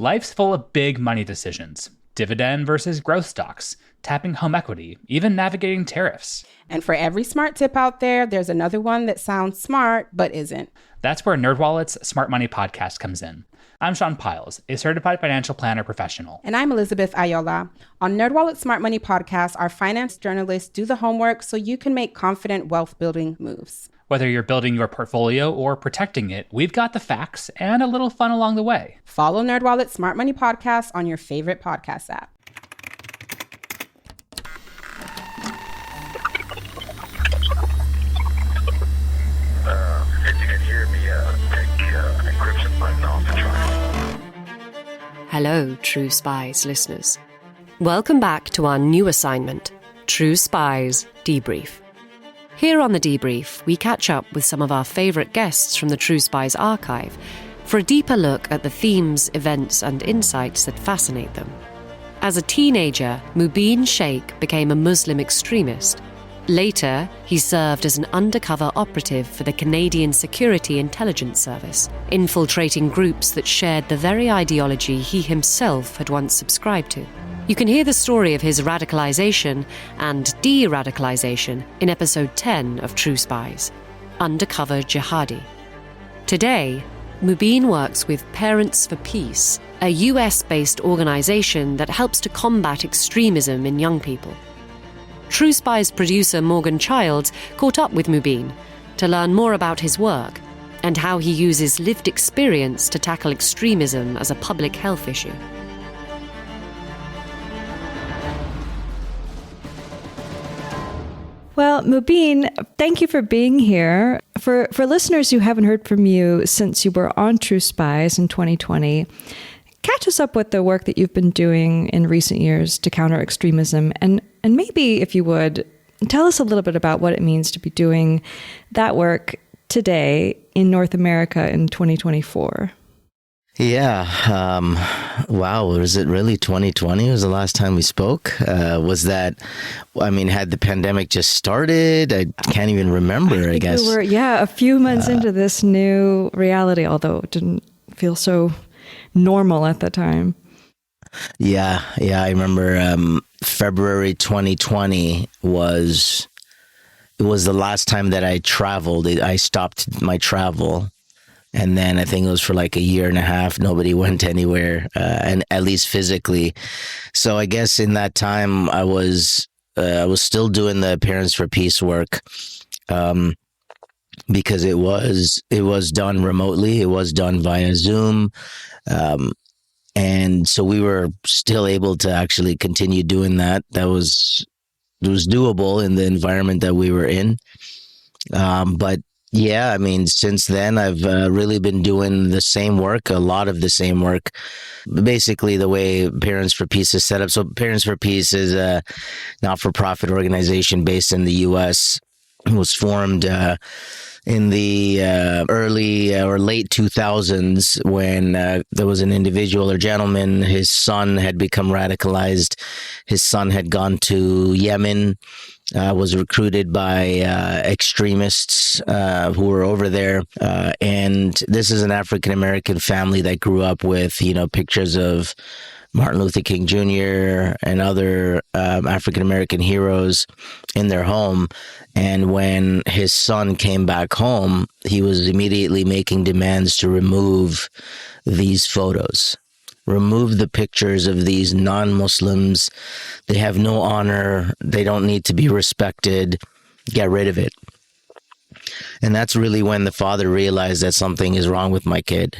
Life's full of big money decisions. Dividend versus growth stocks, tapping home equity, even navigating tariffs. And for every smart tip out there, there's another one that sounds smart but isn't. That's where NerdWallet's Smart Money Podcast comes in. I'm Sean Piles, a certified financial planner professional. And I'm Elizabeth Ayola. On NerdWallet's Smart Money Podcast, our finance journalists do the homework so you can make confident wealth-building moves. Whether you're building your portfolio or protecting it, we've got the facts and a little fun along the way. Follow NerdWallet's Smart Money Podcast on your favorite podcast app. If you can hear me, take an encryption button off the trial. Hello, True Spies listeners. Welcome back to our new assignment, True Spies Debrief. Here on the Debrief, we catch up with some of our favourite guests from the True Spies archive for a deeper look at the themes, events and insights that fascinate them. As a teenager, Mubin Shaikh became a Muslim extremist. Later, he served as an undercover operative for the Canadian Security Intelligence Service, infiltrating groups that shared the very ideology he himself had once subscribed to. You can hear the story of his radicalization and de-radicalization in episode 10 of True Spies, Undercover Jihadi. Today, Mubin works with Parents for Peace, a US-based organization that helps to combat extremism in young people. True Spies producer Morgan Childs caught up with Mubin to learn more about his work and how he uses lived experience to tackle extremism as a public health issue. Well, Mubin, thank you for being here. For listeners who haven't heard from you since you were on True Spies in 2020, catch us up with the work that you've been doing in recent years to counter extremism. And maybe, if you would, tell us a little bit about what it means to be doing that work today in North America in 2024. Yeah. Wow. Was it really 2020 was the last time we spoke? Had the pandemic just started? I can't even remember, I guess. We were, a few months into this new reality, although it didn't feel so normal at the time. Yeah. I remember February 2020 was the last time that I traveled. I stopped my travel. And then I think it was for like a year and a half. Nobody went anywhere, and at least physically. So I guess in that time I was still doing the Parents for Peace work, because it was done remotely. It was done via Zoom, and so we were still able to actually continue doing that. It was doable in the environment that we were in, but. Yeah, since then, I've really been doing the same work, a lot of the same work, basically the way Parents for Peace is set up. So Parents for Peace is a not-for-profit organization based in the U.S. It was formed in the early or late 2000s when there was an individual or gentleman, his son had become radicalized. His son had gone to Yemen. Was recruited by extremists who were over there. And this is an African-American family that grew up with, pictures of Martin Luther King Jr. and other African-American heroes in their home. And when his son came back home, he was immediately making demands to remove these photos. Remove the pictures of these non-Muslims. They have no honor. They don't need to be respected. Get rid of it. And that's really when the father realized that something is wrong with my kid,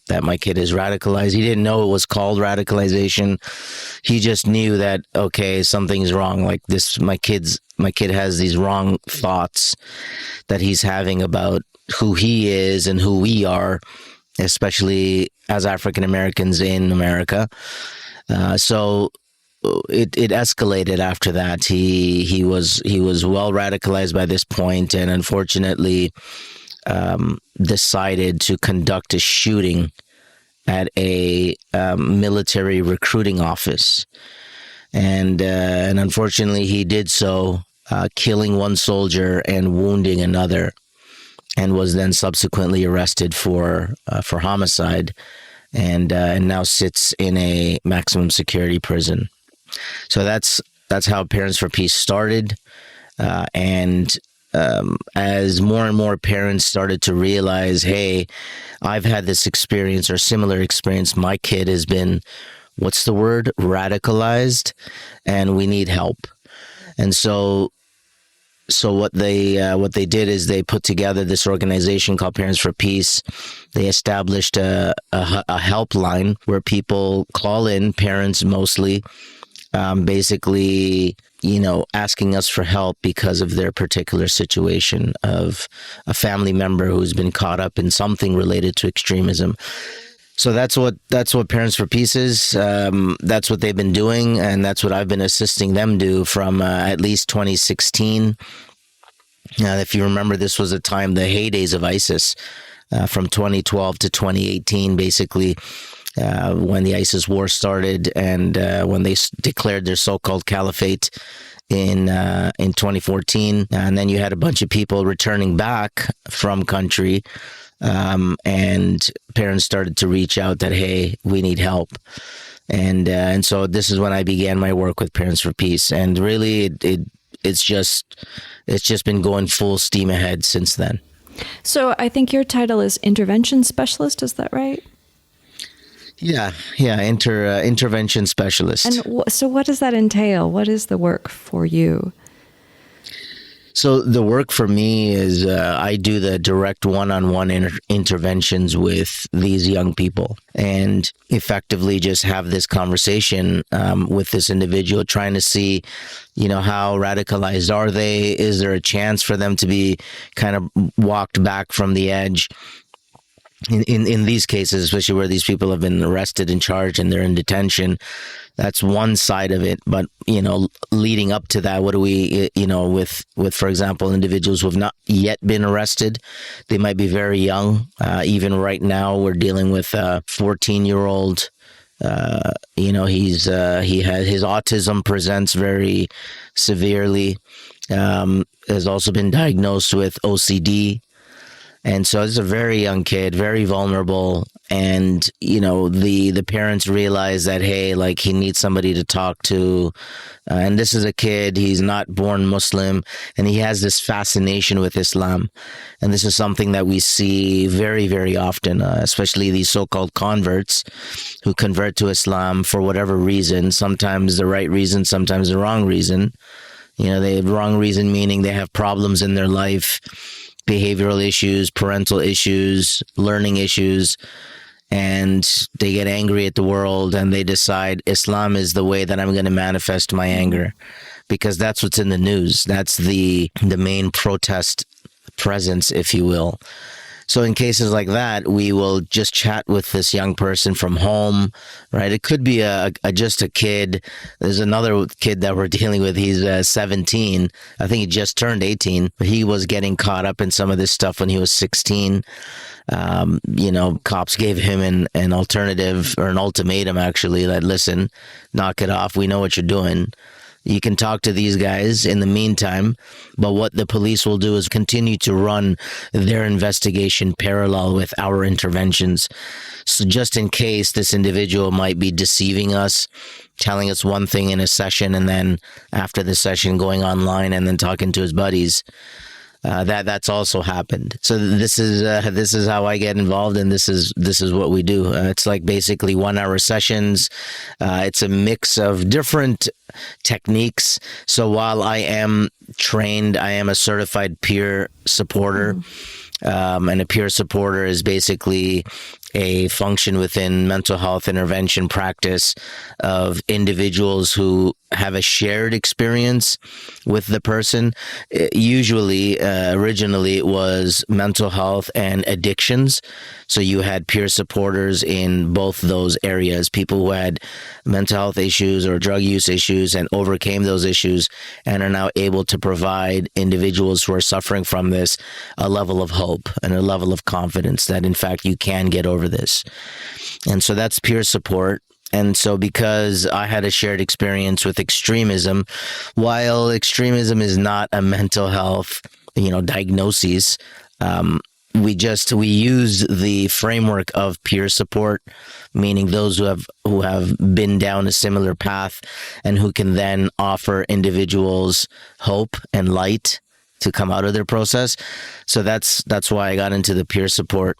that my kid is radicalized. He didn't know it was called radicalization. He just knew that, okay, something's wrong. Like this, my kid has these wrong thoughts that he's having about who he is and who we are, especially as African Americans in America. So it escalated after that. He was well radicalized by this point, and unfortunately decided to conduct a shooting at a military recruiting office, and unfortunately he did so, killing one soldier and wounding another, and was then subsequently arrested for homicide. and now sits in a maximum security prison. So that's how Parents for Peace started. And as more and more parents started to realize, hey, I've had this experience or similar experience. My kid has been, what's the word? Radicalized, and we need help. And so what they did is they put together this organization called Parents for Peace. They established a helpline where people call in, parents mostly, basically, asking us for help because of their particular situation of a family member who's been caught up in something related to extremism. So that's what Parents for Peace is. That's what they've been doing, and that's what I've been assisting them do from at least 2016. If you remember, this was a time, the heydays of ISIS, from 2012 to 2018, basically, when the ISIS war started and when they declared their so-called caliphate in 2014. And then you had a bunch of people returning back from country, and parents started to reach out that, hey, we need help. And so this is when I began my work with Parents for Peace. And really, it's just been going full steam ahead since then. So I think your title is Intervention Specialist, is that right? Yeah, intervention specialist. And so what does that entail? What is the work for you? So the work for me is I do the direct one-on-one interventions with these young people and effectively just have this conversation with this individual, trying to see, how radicalized are they? Is there a chance for them to be kind of walked back from the edge? In these cases, especially where these people have been arrested and charged and they're in detention, that's one side of it. But, leading up to that, what do we, with, for example, individuals who have not yet been arrested, they might be very young. Even right now, we're dealing with a 14-year-old. He has his autism presents very severely. Has also been diagnosed with OCD. And so it's a very young kid, very vulnerable. And, the parents realize that, hey, like, he needs somebody to talk to. And this is a kid, he's not born Muslim, and he has this fascination with Islam. And this is something that we see very, very often, especially these so-called converts who convert to Islam for whatever reason, sometimes the right reason, sometimes the wrong reason. They have wrong reason, meaning they have problems in their life, behavioral issues, parental issues, learning issues, and they get angry at the world and they decide Islam is the way that I'm going to manifest my anger, because that's what's in the news. That's the main protest presence, if you will. So in cases like that, we will just chat with this young person from home, right? It could be just a kid. There's another kid that we're dealing with. He's 17. I think he just turned 18. But he was getting caught up in some of this stuff when he was 16. Cops gave him an alternative, or an ultimatum, actually, that, listen, knock it off. We know what you're doing. You can talk to these guys in the meantime, but what the police will do is continue to run their investigation parallel with our interventions. So just in case this individual might be deceiving us, telling us one thing in a session, and then after the session going online and then talking to his buddies, that's also happened. So this is how I get involved, and this is what we do. It's like basically 1 hour sessions. It's a mix of different techniques. So while I am trained, I am a certified peer supporter. And a peer supporter is basically a function within mental health intervention practice of individuals who have a shared experience with the person. Usually, originally, it was mental health and addictions. So you had peer supporters in both those areas, people who had mental health issues or drug use issues and overcame those issues and are now able to provide individuals who are suffering from this a level of hope and a level of confidence that, in fact, you can get over this. And so that's peer support. And so because I had a shared experience with extremism, while extremism is not a mental health, diagnosis, we use the framework of peer support, meaning those who have been down a similar path and who can then offer individuals hope and light to come out of their process. So that's why I got into the peer support.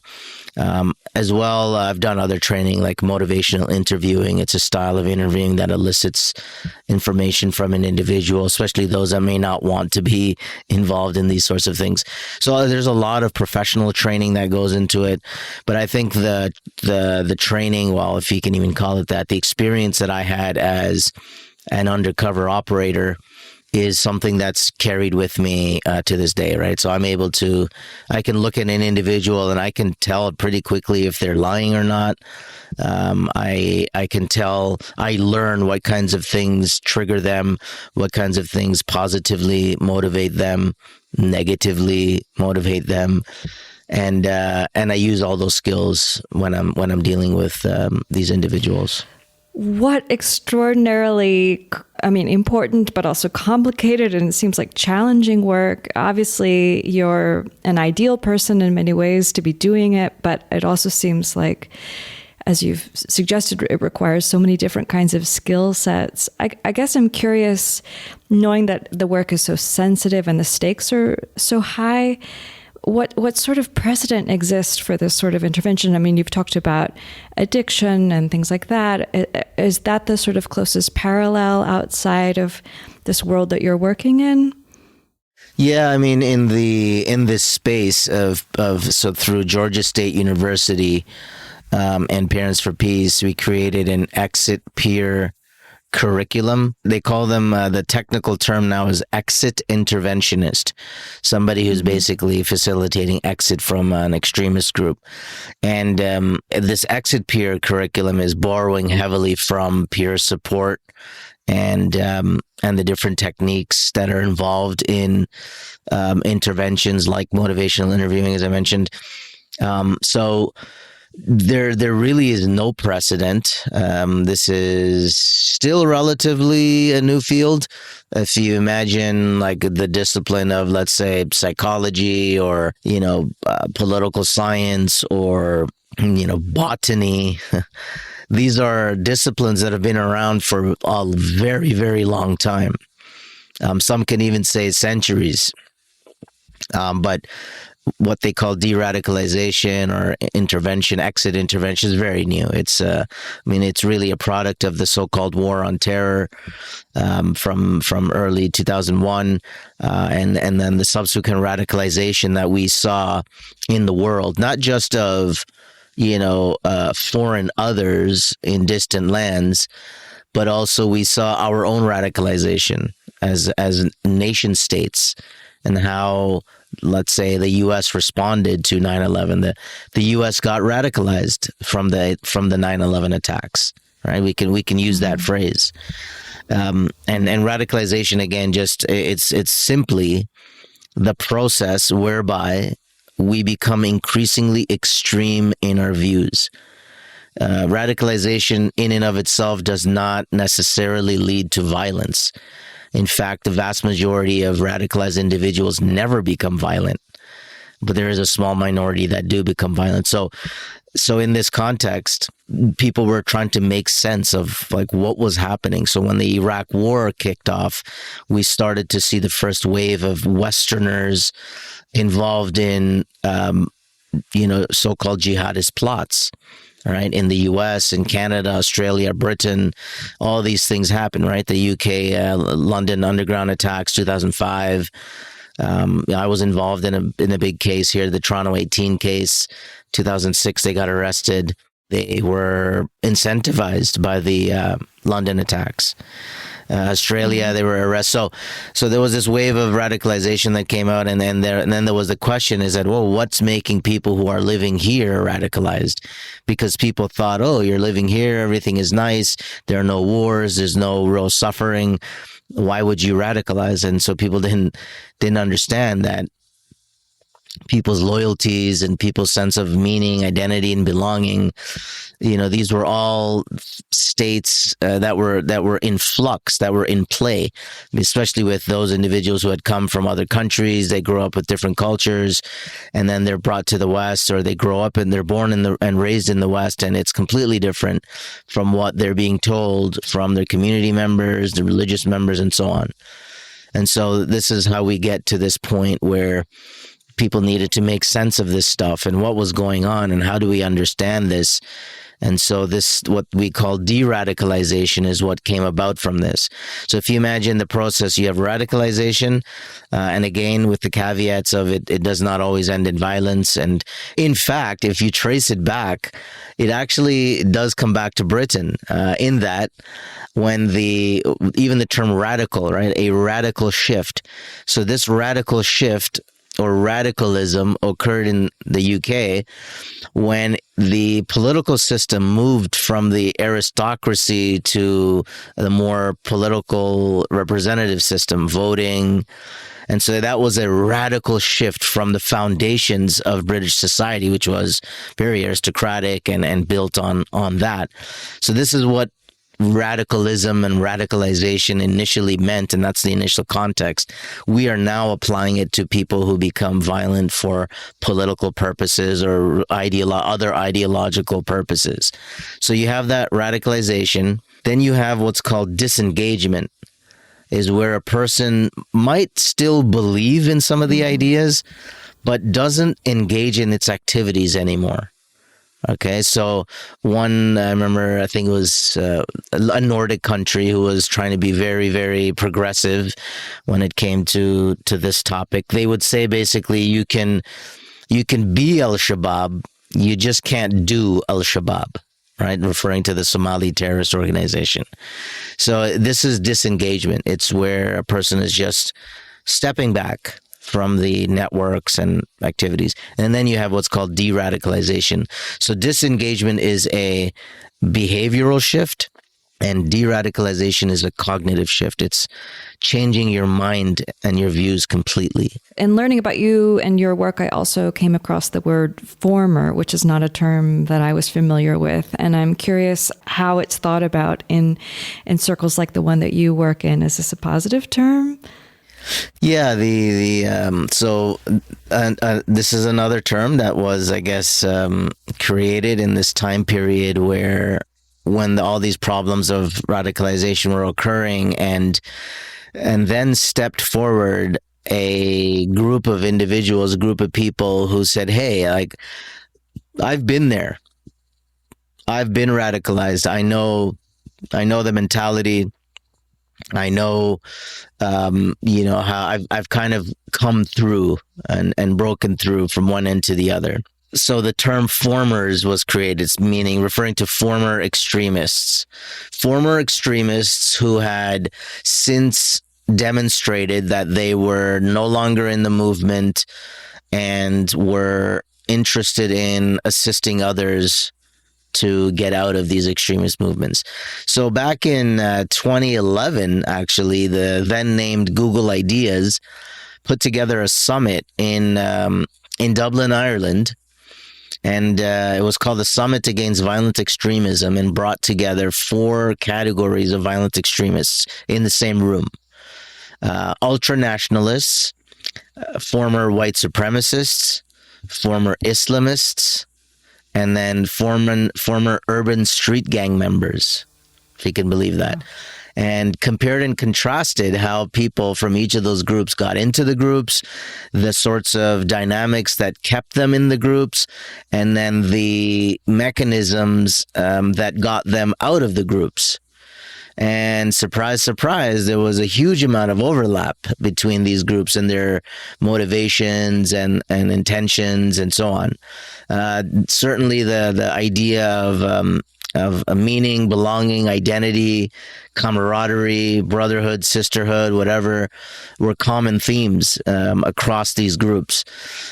As well, I've done other training like motivational interviewing. It's a style of interviewing that elicits information from an individual, especially those that may not want to be involved in these sorts of things. So there's a lot of professional training that goes into it. But I think the training, well, if you can even call it that, the experience that I had as an undercover operator is something that's carried with me to this day, right? So I can look at an individual and I can tell pretty quickly if they're lying or not. I can tell, I learn what kinds of things trigger them, what kinds of things positively motivate them, negatively motivate them. And I use all those skills when I'm dealing with these individuals. What extraordinarily, important, but also complicated, and it seems like challenging work. Obviously, you're an ideal person in many ways to be doing it, but it also seems like, as you've suggested, it requires so many different kinds of skill sets. I guess I'm curious, knowing that the work is so sensitive and the stakes are so high, what sort of precedent exists for this sort of intervention? I mean, you've talked about addiction and things like that. Is that the sort of closest parallel outside of this world that you're working in? Yeah, I mean, in this space of so through Georgia State University and Parents for Peace, we created an exit peer curriculum. They call them, the technical term now is exit interventionist, somebody who's basically facilitating exit from an extremist group. And this exit peer curriculum is borrowing heavily from peer support and the different techniques that are involved in interventions like motivational interviewing, as I mentioned. So there really is no precedent. This is still relatively a new field. If you imagine like the discipline of, let's say, psychology or, political science or, botany, these are disciplines that have been around for a very, very long time. Some can even say centuries. But what they call de-radicalization or intervention, exit intervention, is very new. It's, it's really a product of the so-called war on terror from early 2001, and then the subsequent radicalization that we saw in the world, not just of foreign others in distant lands, but also we saw our own radicalization as nation states, and how, let's say, the U.S. responded to 9/11. The U.S. got radicalized from the 9/11 attacks. Right? We can use that phrase. And radicalization, again, just it's simply the process whereby we become increasingly extreme in our views. Radicalization in and of itself does not necessarily lead to violence. In fact, the vast majority of radicalized individuals never become violent, but there is a small minority that do become violent. So in this context, people were trying to make sense of like what was happening. So when the Iraq War kicked off, we started to see the first wave of Westerners involved in, so-called jihadist plots. All right, in the U.S., in Canada, Australia, Britain, all these things happen, right? The U.K., London underground attacks, 2005. I was involved in a big case here, the Toronto 18 case, 2006. They got arrested. They were incentivized by the London attacks. Australia, they were arrested. So there was this wave of radicalization that came out, and then there was the question: is that, well, what's making people who are living here radicalized? Because people thought, oh, you're living here, everything is nice, there are no wars, there's no real suffering. Why would you radicalize? And so people didn't understand that people's loyalties and people's sense of meaning, identity, and belonging, these were all states that were in flux, that were in play, especially with those individuals who had come from other countries. They grew up with different cultures, and then they're brought to the West, or they grow up and they're born and raised in the West, and it's completely different from what they're being told from their community members, the religious members, and so on. And so this is how we get to this point where people needed to make sense of this stuff and what was going on and how do we understand this. And so this, what we call de-radicalization, is what came about from this. So if you imagine the process, you have radicalization, and again, with the caveats of it does not always end in violence. And in fact, if you trace it back, it actually does come back to Britain, in that when even the term radical, right, a radical shift. So this radical shift or radicalism occurred in the UK when the political system moved from the aristocracy to the more political representative system, voting. And so that was a radical shift from the foundations of British society, which was very aristocratic and built on that. So this is what radicalism and radicalization initially meant, and that's the initial context. We are now applying it to people who become violent for political purposes or other ideological purposes. So you have that radicalization. Then you have what's called disengagement, is where a person might still believe in some of the ideas, but doesn't engage in its activities anymore. Okay, so I remember, I think it was a Nordic country who was trying to be very, very progressive when it came to this topic. They would say basically you can be Al-Shabaab, you just can't do Al-Shabaab, right? Referring to the Somali terrorist organization. So this is disengagement. It's where a person is just stepping back from the networks and activities. And then you have what's called de-radicalization. So disengagement is a behavioral shift, and de-radicalization is a cognitive shift. It's changing your mind and your views completely. In learning about you and your work, I also came across the word former, which is not a term that I was familiar with. And I'm curious how it's thought about in circles like the one that you work in. Is this a positive term? Yeah, so this is another term that was, I guess, created in this time period when all these problems of radicalization were occurring, and then stepped forward a group of individuals, a group of people who said, "Hey, like, I've been there. I've been radicalized. I know the mentality. I know, how I've kind of come through and broken through from one end to the other." So the term formers was created, referring to former extremists who had since demonstrated that they were no longer in the movement and were interested in assisting others to get out of these extremist movements. So back in 2011, actually, the then named Google Ideas put together a summit in Dublin, Ireland, and it was called the Summit Against Violent Extremism, and brought together 4 categories of violent extremists in the same room. Ultra-nationalists, former white supremacists, former Islamists, and then former urban street gang members, if you can believe that. And compared and contrasted how people from each of those groups got into the groups, the sorts of dynamics that kept them in the groups, and then the mechanisms that got them out of the groups. And surprise, surprise, there was a huge amount of overlap between these groups and their motivations and intentions and so on. Certainly the idea of a meaning, belonging, identity, camaraderie, brotherhood, sisterhood, whatever, were common themes across these groups.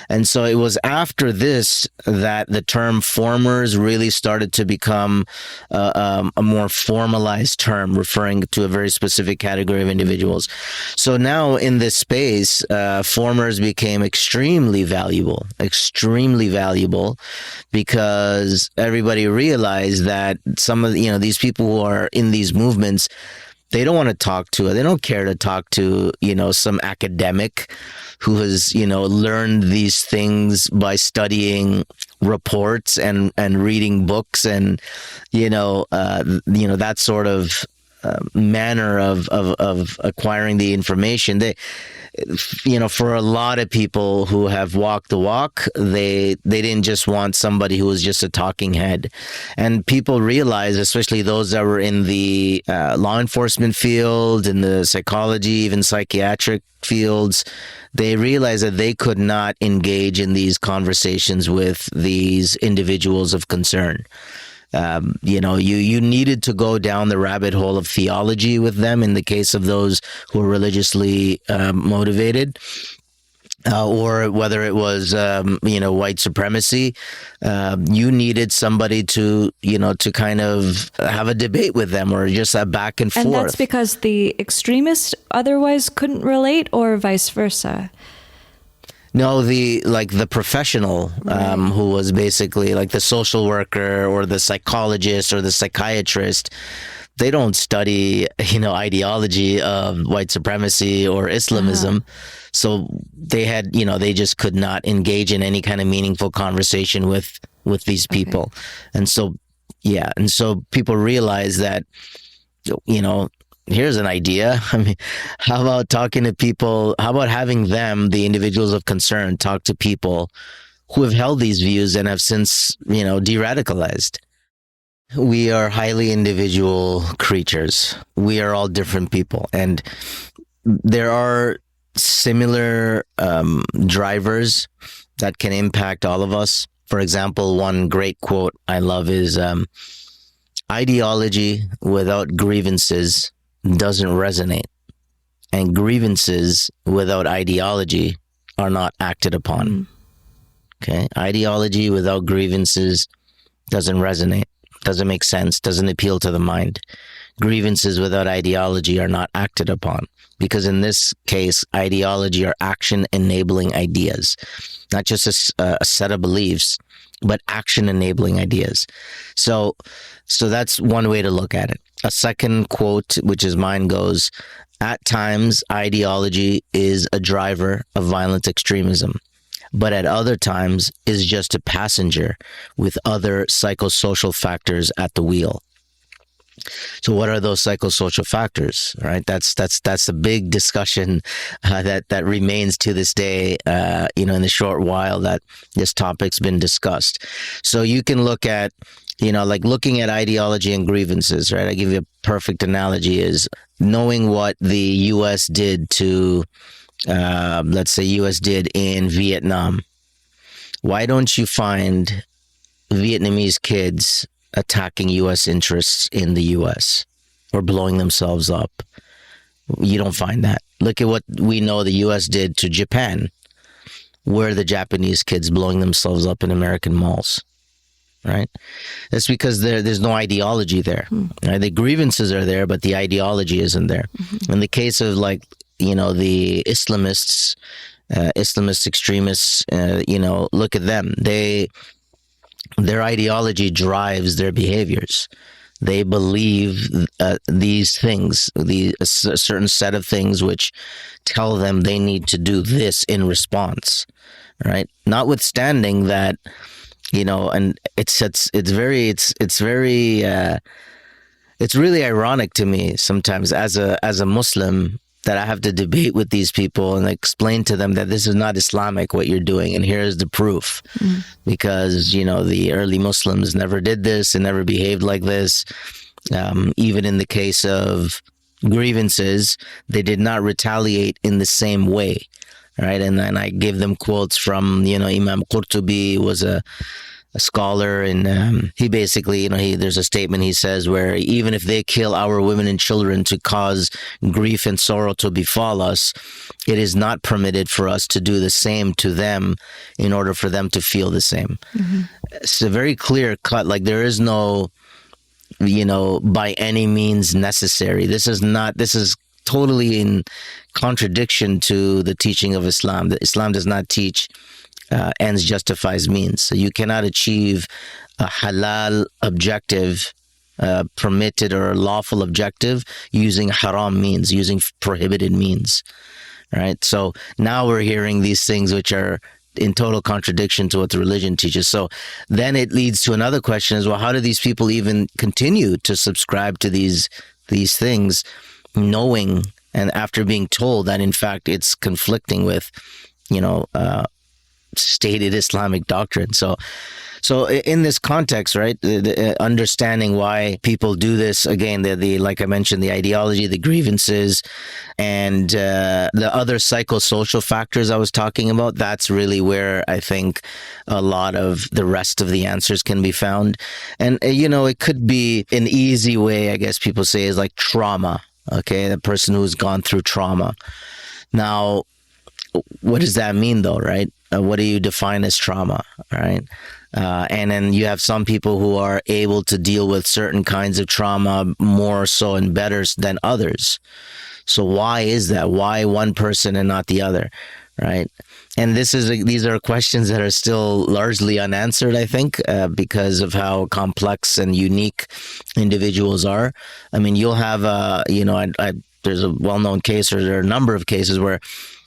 And so it was after this that the term formers really started to become a more formalized term, referring to a very specific category of individuals. So now in this space, formers became extremely valuable, because everybody realized that that some of these people who are in these movements, they don't want to talk to, they don't care to talk to, some academic who has, learned these things by studying reports and reading books and, that sort of manner of acquiring the information. For a lot of people who have walked the walk, they didn't just want somebody who was just a talking head. And people realize, especially those that were in the law enforcement field, in the psychology, even psychiatric fields, they realized that they could not engage in these conversations with these individuals of concern. You needed to go down the rabbit hole of theology with them in the case of those who are religiously motivated, or whether it was, white supremacy. You needed somebody to kind of have a debate with them, or just a back and forth. And that's because the extremists otherwise couldn't relate, or vice versa? No, the professional who was basically like the social worker or the psychologist or the psychiatrist, they don't study, ideology of white supremacy or Islamism. So they had, they just could not engage in any kind of meaningful conversation with these people. And so people realize that, here's an idea. I mean, how about talking to people? How about having them, the individuals of concern, talk to people who have held these views and have since, de-radicalized? We are highly individual creatures. We are all different people. And there are similar drivers that can impact all of us. For example, one great quote I love is, ideology without grievances doesn't resonate, and grievances without ideology are not acted upon. Okay, ideology without grievances doesn't resonate, doesn't make sense, doesn't appeal to the mind. Grievances without ideology are not acted upon, because in this case, ideology are action enabling ideas, not just a set of beliefs, but action enabling ideas. So that's one way to look at it. A second quote, which is mine, goes, at times, ideology is a driver of violent extremism, but at other times is just a passenger with other psychosocial factors at the wheel. So what are those psychosocial factors, right? That's a big discussion that remains to this day, in the short while that this topic's been discussed. So you can look at, looking at ideology and grievances, right? I give you a perfect analogy is knowing what the U.S. did to, let's say U.S. did in Vietnam. Why don't you find Vietnamese kids attacking U.S. interests in the U.S. or blowing themselves up? You don't find that. Look at what we know the U.S. did to Japan. Where are the Japanese kids blowing themselves up in American malls? Right? That's because there's no ideology there. Right? The grievances are there, but the ideology isn't there. In the case of the Islamists, Islamist extremists, look at them. Their ideology drives their behaviors. They believe these things, a certain set of things which tell them they need to do this in response, right? Notwithstanding that, and it's really ironic to me sometimes as a Muslim that I have to debate with these people and explain to them that this is not Islamic, what you're doing, and here's the proof. Because, the early Muslims never did this and never behaved like this. Even in the case of grievances, they did not retaliate in the same way, right? And then I give them quotes from, Imam Qurtubi was a scholar, and he basically, there's a statement he says where even if they kill our women and children to cause grief and sorrow to befall us, it is not permitted for us to do the same to them in order for them to feel the same. It's a very clear cut. Like there is no, by any means necessary. This is totally in contradiction to the teaching of Islam. That Islam does not teach ends justifies means. So you cannot achieve a halal objective, permitted or lawful objective, using haram means, using prohibited means, right? So now we're hearing these things which are in total contradiction to what the religion teaches. So then it leads to another question as well: how do these people even continue to subscribe to these things, knowing and after being told that in fact it's conflicting with, stated Islamic doctrine? So in this context, right, the understanding why people do this, again, the like I mentioned, the ideology, the grievances, and the other psychosocial factors I was talking about, that's really where I think a lot of the rest of the answers can be found. And, it could be an easy way, I guess people say, is like trauma, okay, the person who's gone through trauma. Now, what does that mean, though, right? What do you define as trauma, right? And then you have some people who are able to deal with certain kinds of trauma more so and better than others. So why is that? Why one person and not the other, right? And these are questions that are still largely unanswered, I think, because of how complex and unique individuals are. I mean, you'll have, there's a well-known case, or there are a number of cases where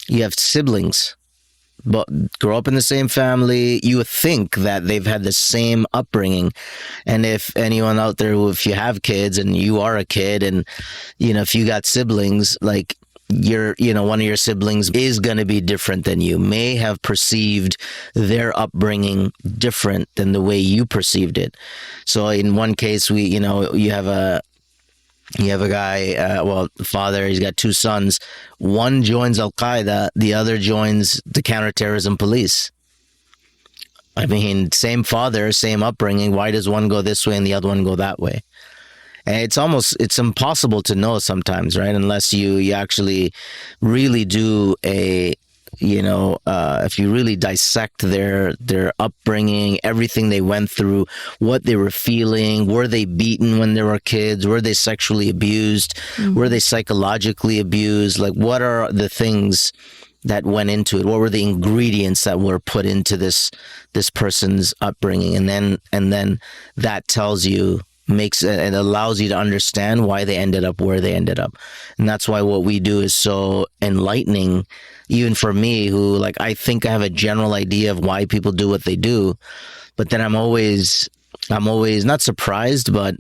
you have siblings, but grow up in the same family. You would think that they've had the same upbringing. And if anyone out there, if you have kids and you are a kid, and, if you got siblings, like one of your siblings is going to be different than you, may have perceived their upbringing different than the way you perceived it. So in one case, you have a guy, father, he's got two sons. One joins Al-Qaeda, the other joins the counterterrorism police. I mean, same father, same upbringing. Why does one go this way and the other one go that way? And it's impossible to know sometimes, right? Unless you actually really do if you really dissect their upbringing, everything they went through, what they were feeling, were they beaten when they were kids? Were they sexually abused? Mm-hmm. Were they psychologically abused? Like, what are the things that went into it? What were the ingredients that were put into this person's upbringing? And then that tells you, it allows you to understand why they ended up where they ended up. And that's why what we do is so enlightening, even for me, who, I think I have a general idea of why people do what they do, but then I'm always not surprised, but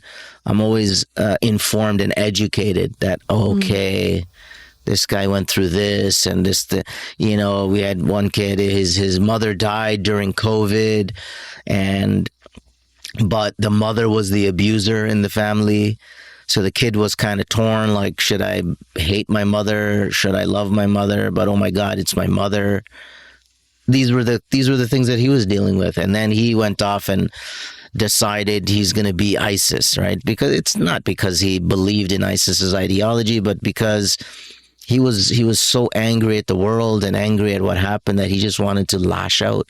I'm always informed and educated that, this guy went through this and this, we had one kid, his mother died during COVID, but the mother was the abuser in the family. So the kid was kind of torn, like, should I hate my mother? Should I love my mother? But oh my God, it's my mother. These were the things that he was dealing with. And then he went off and decided he's going to be ISIS, right? Because it's not because he believed in ISIS's ideology, but because he was so angry at the world and angry at what happened that he just wanted to lash out.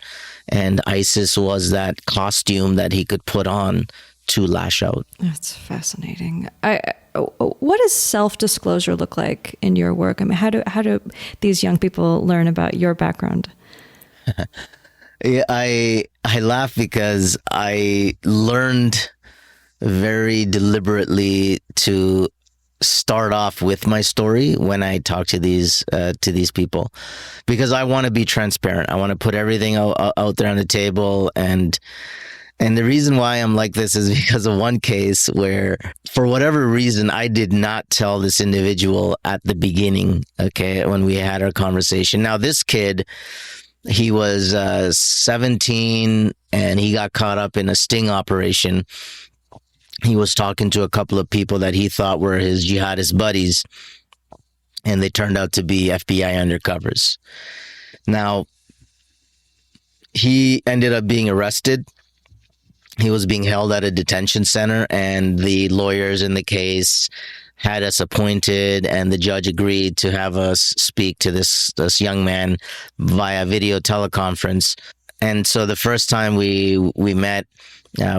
And ISIS was that costume that he could put on to lash out. That's fascinating. What does self-disclosure look like in your work? I mean, how do these young people learn about your background? Yeah, I laugh because I learned very deliberately to start off with my story when I talk to these people, because I want to be transparent. I want to put everything out there on the table, and the reason why I'm like this is because of one case where, for whatever reason, I did not tell this individual at the beginning, okay, when we had our conversation. Now, this kid, he was 17 and he got caught up in a sting operation. He was talking to a couple of people that he thought were his jihadist buddies, and they turned out to be FBI undercovers. Now, he ended up being arrested. He was being held at a detention center, and the lawyers in the case had us appointed, and the judge agreed to have us speak to this young man via video teleconference. And so the first time we met,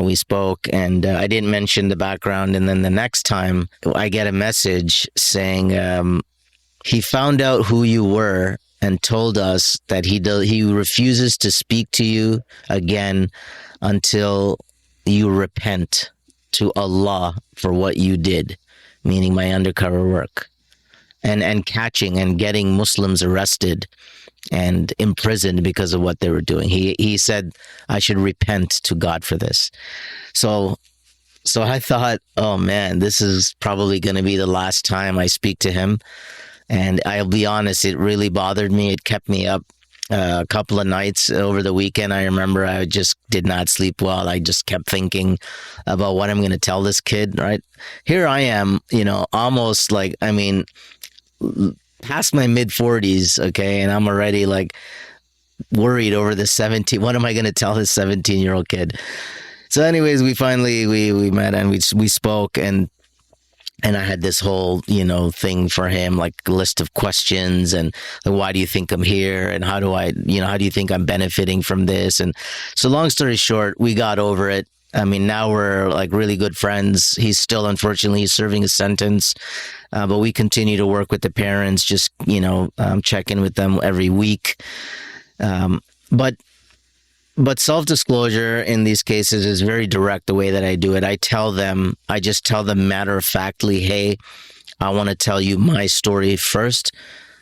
we spoke, and I didn't mention the background. And then the next time I get a message saying, he found out who you were and told us that he refuses to speak to you again until you repent to Allah for what you did, meaning my undercover work, and catching and getting Muslims arrested and imprisoned because of what they were doing. He said I should repent to God for this. So I thought, oh man, this is probably going to be the last time I speak to him. And I'll be honest, it really bothered me. It kept me up a couple of nights over the weekend. I remember I just did not sleep well. I just kept thinking about what I'm going to tell this kid, right? Here I am, almost like, past my mid 40s, okay, and I'm already like worried over the 17. What am I going to tell this 17-year-old kid? So, anyways, we finally we met and we spoke, and I had this whole thing for him, like a list of questions, and like, why do you think I'm here, and how do you think I'm benefiting from this? And so, long story short, we got over it. Now we're like really good friends. He's still, unfortunately, serving his sentence, but we continue to work with the parents, just, check in with them every week. But self-disclosure in these cases is very direct the way that I do it. I just tell them matter-of-factly, hey, I want to tell you my story first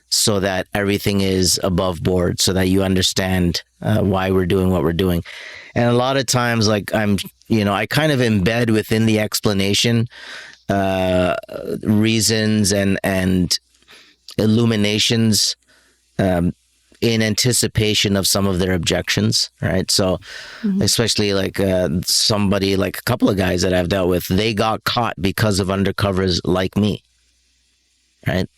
so that everything is above board, so that you understand why we're doing what we're doing. And a lot of times, like I kind of embed within the explanation reasons and illuminations in anticipation of some of their objections, right? So especially like somebody, like a couple of guys that I've dealt with, they got caught because of undercovers like me, right?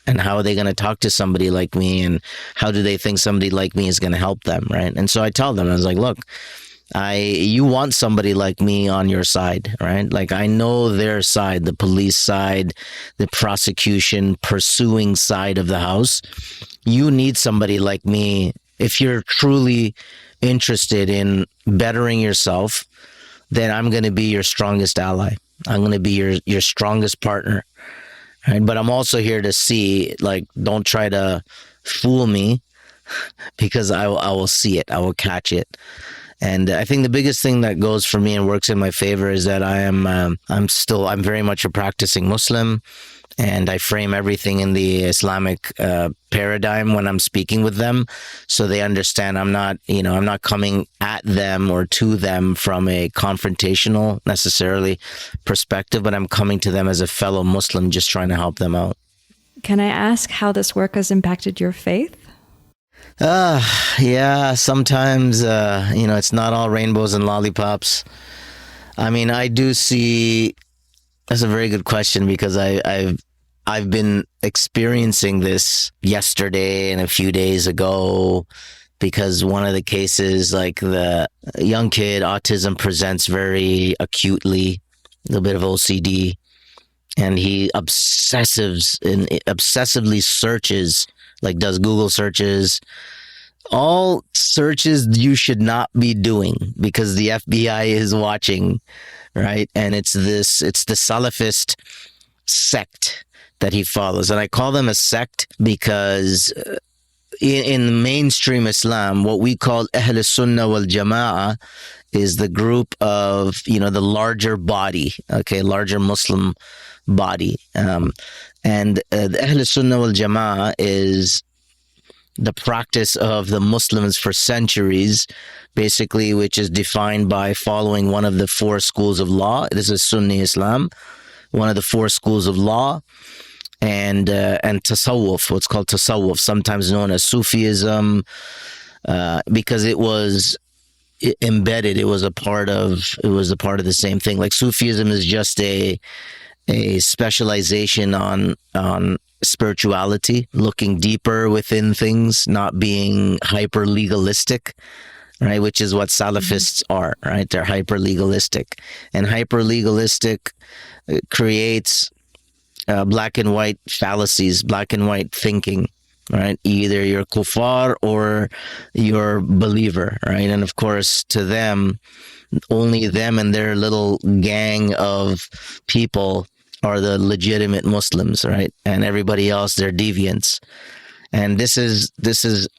And how are they going to talk to somebody like me? And how do they think somebody like me is going to help them, right? And so I tell them, I was like, look, you want somebody like me on your side, right? Like I know their side, the police side, the prosecution, pursuing side of the house. You need somebody like me. If you're truly interested in bettering yourself, then I'm going to be your strongest ally. I'm going to be your strongest partner. Right? But I'm also here to see, like, don't try to fool me, because I will see it. I will catch it. And I think the biggest thing that goes for me and works in my favor is that I'm very much a practicing Muslim, and I frame everything in the Islamic paradigm when I'm speaking with them, so they understand I'm not coming at them or to them from a confrontational necessarily perspective, but I'm coming to them as a fellow Muslim, just trying to help them out. Can I ask how this work has impacted your faith? Yeah, sometimes, it's not all rainbows and lollipops. I do see, that's a very good question, because I've been experiencing this yesterday and a few days ago, because one of the cases, like the young kid, autism presents very acutely, a little bit of OCD, and he obsessively searches, like does Google searches, all searches you should not be doing because the FBI is watching, right? And it's the Salafist sect that he follows. And I call them a sect because in mainstream Islam, what we call Ahl Sunnah wal Jama'ah is the group of, the larger body, okay, larger Muslim body. And the Ahl Sunnah wal Jama'ah is the practice of the Muslims for centuries, basically, which is defined by following one of the four schools of law. This is Sunni Islam, one of the four schools of law, and tasawwuf, what's called tasawwuf, sometimes known as Sufism, because it was embedded. It was a part of the same thing. Like Sufism is just a specialization on spirituality, looking deeper within things, not being hyper legalistic, right? Which is what Salafists are, right? They're hyper legalistic, and hyper legalistic creates black and white fallacies, black and white thinking, right? Either you're kuffar or you're believer, right? And of course, to them, only them and their little gang of people are the legitimate Muslims, right? And everybody else, they're deviants. And this is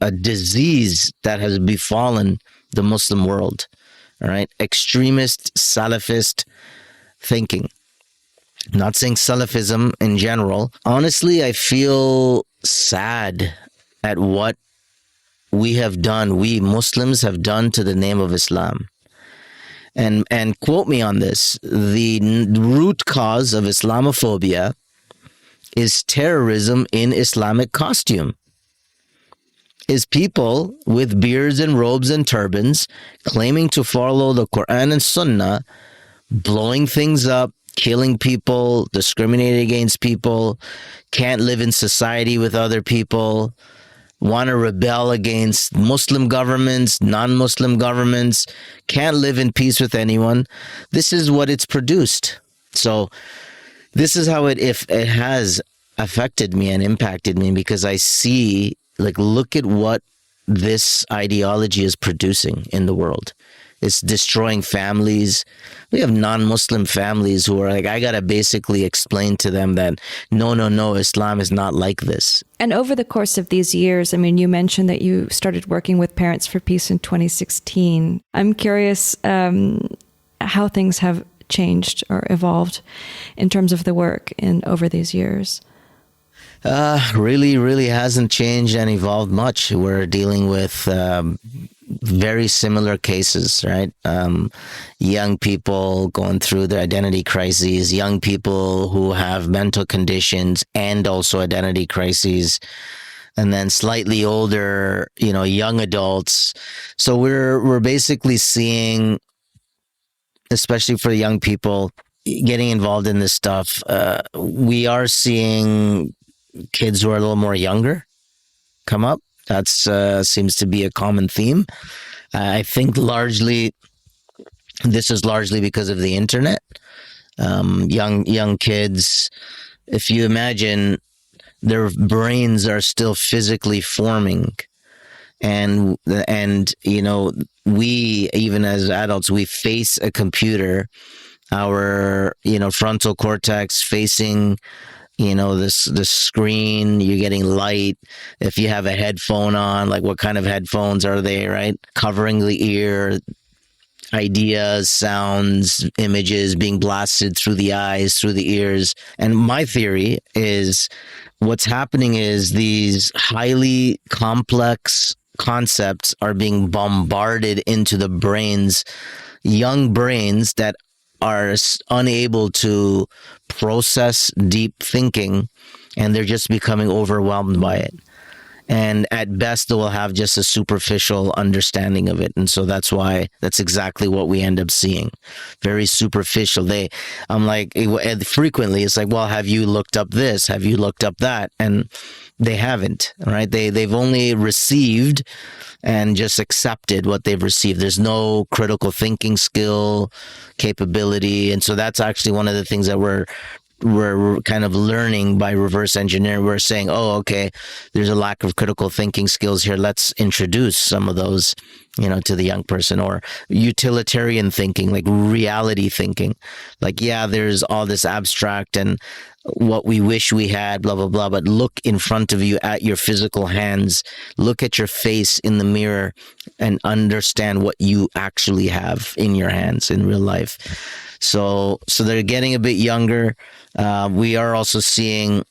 a disease that has befallen the Muslim world. All right, extremist Salafist thinking. I'm not saying Salafism in general. Honestly, I feel sad at what we have done, we Muslims have done to the name of Islam. And quote me on this, the root cause of Islamophobia is terrorism in Islamic costume. Is people with beards and robes and turbans claiming to follow the Quran and Sunnah, blowing things up, killing people, discriminating against people, can't live in society with other people, want to rebel against Muslim governments, non-Muslim governments, can't live in peace with anyone. This is what it's produced. So this is how it has affected me and impacted me, because I see, like, look at what this ideology is producing in the world. It's destroying families. We have non-Muslim families who are like, I got to basically explain to them that no, Islam is not like this. And over the course of these years, I mean, you mentioned that you started working with Parents for Peace in 2016. I'm curious how things have changed or evolved in terms of the work over these years. Really hasn't changed and evolved much. We're dealing with very similar cases, right? Young people going through their identity crises, young people who have mental conditions and also identity crises, and then slightly older, young adults. So we're basically seeing, especially for young people getting involved in this stuff, we are seeing kids who are a little more younger come up. That seems to be a common theme. I think this is largely because of the internet. Young kids, if you imagine, their brains are still physically forming, and we, even as adults, we face a computer, our frontal cortex facing this screen, you're getting light. If you have a headphone on, like, what kind of headphones are they, right? Covering the ear, ideas, sounds, images being blasted through the eyes, through the ears. And my theory is what's happening is these highly complex concepts are being bombarded into the brains, young brains that are unable to process deep thinking, and they're just becoming overwhelmed by it. And at best, they will have just a superficial understanding of it. And so that's exactly what we end up seeing. Very superficial. Frequently it's like, well, have you looked up this? Have you looked up that? And they haven't, right? They've only received and just accepted what they've received. There's no critical thinking skill, capability. And so that's actually one of the things that we're kind of learning by reverse engineering. We're saying, oh, okay, there's a lack of critical thinking skills here. Let's introduce some of those, to the young person. Or utilitarian thinking, like reality thinking. Like, yeah, there's all this abstract and what we wish we had, blah, blah, blah. But look in front of you at your physical hands. Look at your face in the mirror and understand what you actually have in your hands in real life. So they're getting a bit younger. We are also seeing,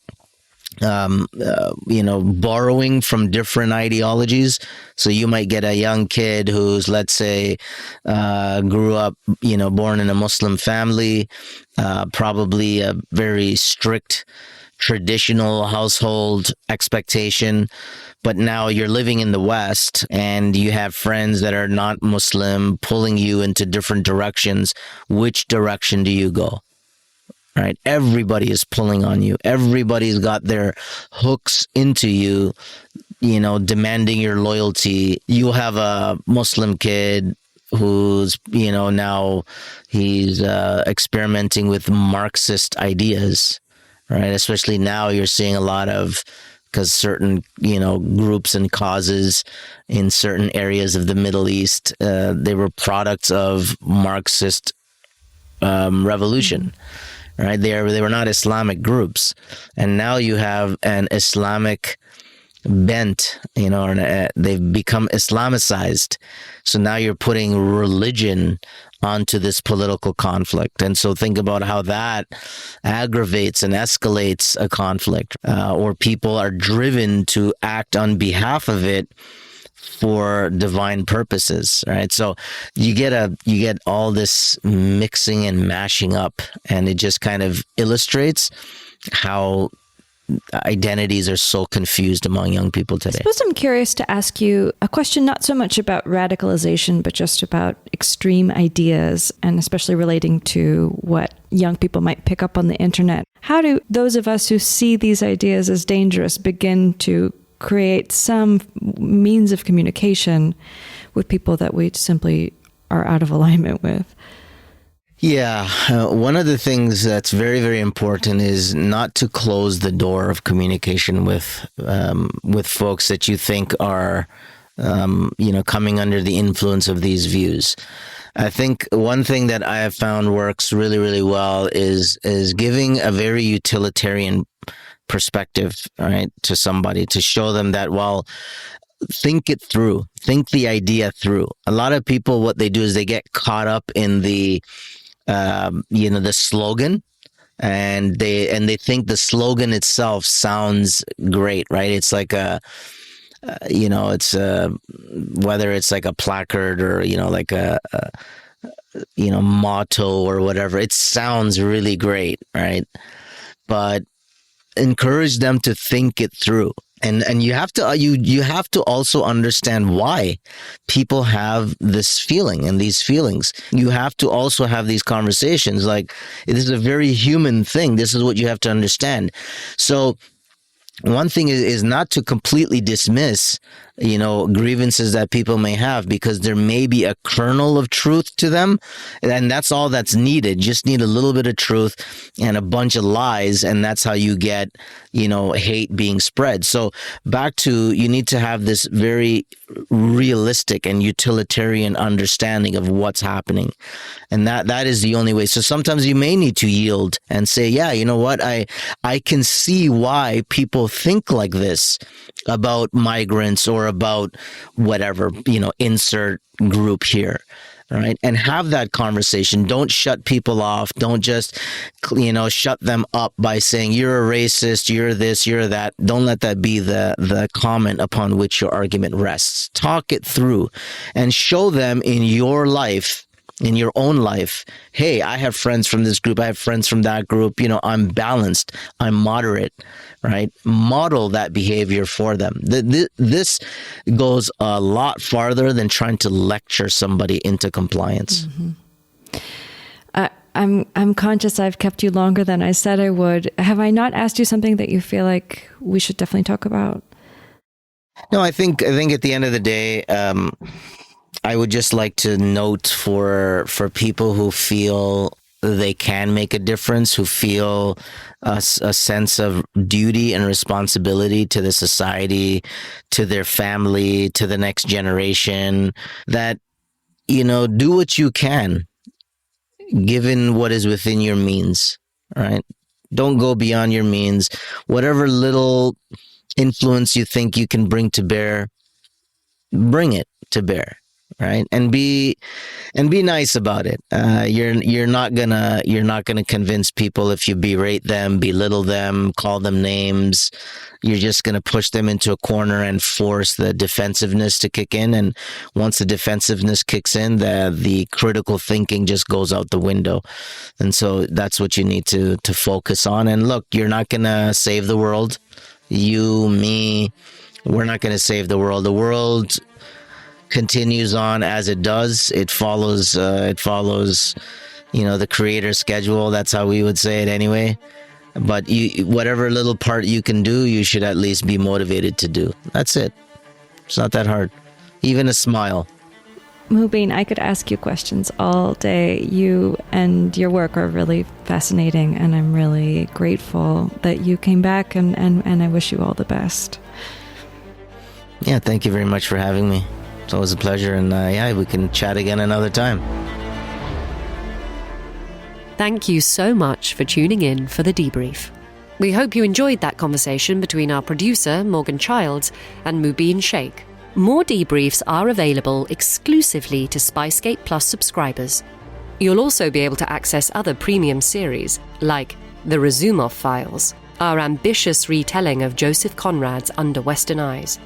borrowing from different ideologies. So you might get a young kid who's, let's say, grew up, born in a Muslim family, probably a very strict traditional household expectation. But now you're living in the West and you have friends that are not Muslim pulling you into different directions. Which direction do you go? Right? Everybody is pulling on you. Everybody's got their hooks into you, demanding your loyalty. You have a Muslim kid who's, now he's experimenting with Marxist ideas, right? Especially now you're seeing a lot of, because certain, groups and causes in certain areas of the Middle East, they were products of Marxist revolution, right? They were not Islamic groups. And now you have an Islamic bent, or they've become Islamicized. So now you're putting religion onto this political conflict. And so think about how that aggravates and escalates a conflict, or people are driven to act on behalf of it for divine purposes, right? So you get all this mixing and mashing up, and it just kind of illustrates how identities are so confused among young people today. I suppose I'm curious to ask you a question not so much about radicalization, but just about extreme ideas, and especially relating to what young people might pick up on the internet. How do those of us who see these ideas as dangerous begin to create some means of communication with people that we simply are out of alignment with? Yeah, one of the things that's very, very important is not to close the door of communication with folks that you think are, coming under the influence of these views. I think one thing that I have found works really, really well is giving a very utilitarian perspective, right, to somebody, to show them that, well, think it through, think the idea through. A lot of people, what they do is they get caught up in the the slogan, and they think the slogan itself sounds great, right? It's like whether it's like a placard or like a motto or whatever. It sounds really great, right? But encourage them to think it through. And you have to you have to also understand why people have this feeling and these feelings. You have to also have these conversations. Like, it is a very human thing. This is what you have to understand. So one thing is not to completely dismiss, grievances that people may have, because there may be a kernel of truth to them. And that's all that's needed. Just need a little bit of truth and a bunch of lies. And that's how you get, hate being spread. So back to, you need to have this very realistic and utilitarian understanding of what's happening. And that is the only way. So sometimes you may need to yield and say, yeah, you know what? I can see why people think like this about migrants or about whatever, insert group here. Right. And have that conversation. Don't shut people off. Don't just, shut them up by saying you're a racist, you're this, you're that. Don't let that be the comment upon which your argument rests. Talk it through and show them in your life, in your own life, hey, I have friends from this group, I have friends from that group, I'm balanced, I'm moderate, right? Model that behavior for them. This goes a lot farther than trying to lecture somebody into compliance. Mm-hmm. I'm conscious I've kept you longer than I said I would. Have I not asked you something that you feel like we should definitely talk about? No, I think at the end of the day, I would just like to note for people who feel they can make a difference, who feel a sense of duty and responsibility to the society, to their family, to the next generation, that, do what you can, given what is within your means, right? Don't go beyond your means. Whatever little influence you think you can bring to bear, bring it to bear. Right. And be nice about it. You're not gonna convince people if you berate them, belittle them, call them names. You're just gonna push them into a corner and force the defensiveness to kick in. And once the defensiveness kicks in, the critical thinking just goes out the window. And so that's what you need to focus on. And look, you're not gonna save the world. You, me, we're not gonna save the world. The world continues on as it does. It follows the creator's schedule. That's how we would say it anyway. But whatever little part you can do, you should at least be motivated to do. That's it. It's not that hard. Even a smile. Mubin, I could ask you questions all day. You and your work are really fascinating, and I'm really grateful that you came back, and I wish you all the best. Yeah, thank you very much for having me. It's always a pleasure, and we can chat again another time. Thank you so much for tuning in for the debrief. We hope you enjoyed that conversation between our producer, Morgan Childs, and Mubin Shaikh. More debriefs are available exclusively to SPYSCAPE Plus subscribers. You'll also be able to access other premium series, like The Razumov Files, our ambitious retelling of Joseph Conrad's Under Western Eyes.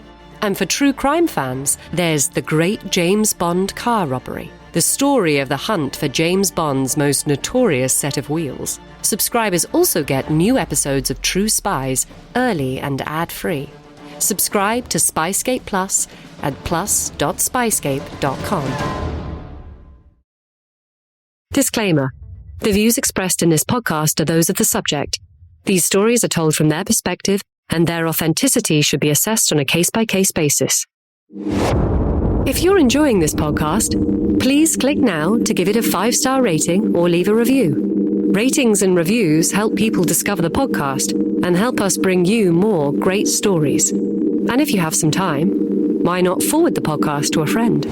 And for true crime fans, there's The Great James Bond Car Robbery, the story of the hunt for James Bond's most notorious set of wheels. Subscribers also get new episodes of True Spies early and ad-free. Subscribe to SPYSCAPE Plus at plus.spyscape.com. Disclaimer. The views expressed in this podcast are those of the subject. These stories are told from their perspective, and their authenticity should be assessed on a case-by-case basis. If you're enjoying this podcast, please click now to give it a 5-star rating or leave a review. Ratings and reviews help people discover the podcast and help us bring you more great stories. And if you have some time, why not forward the podcast to a friend?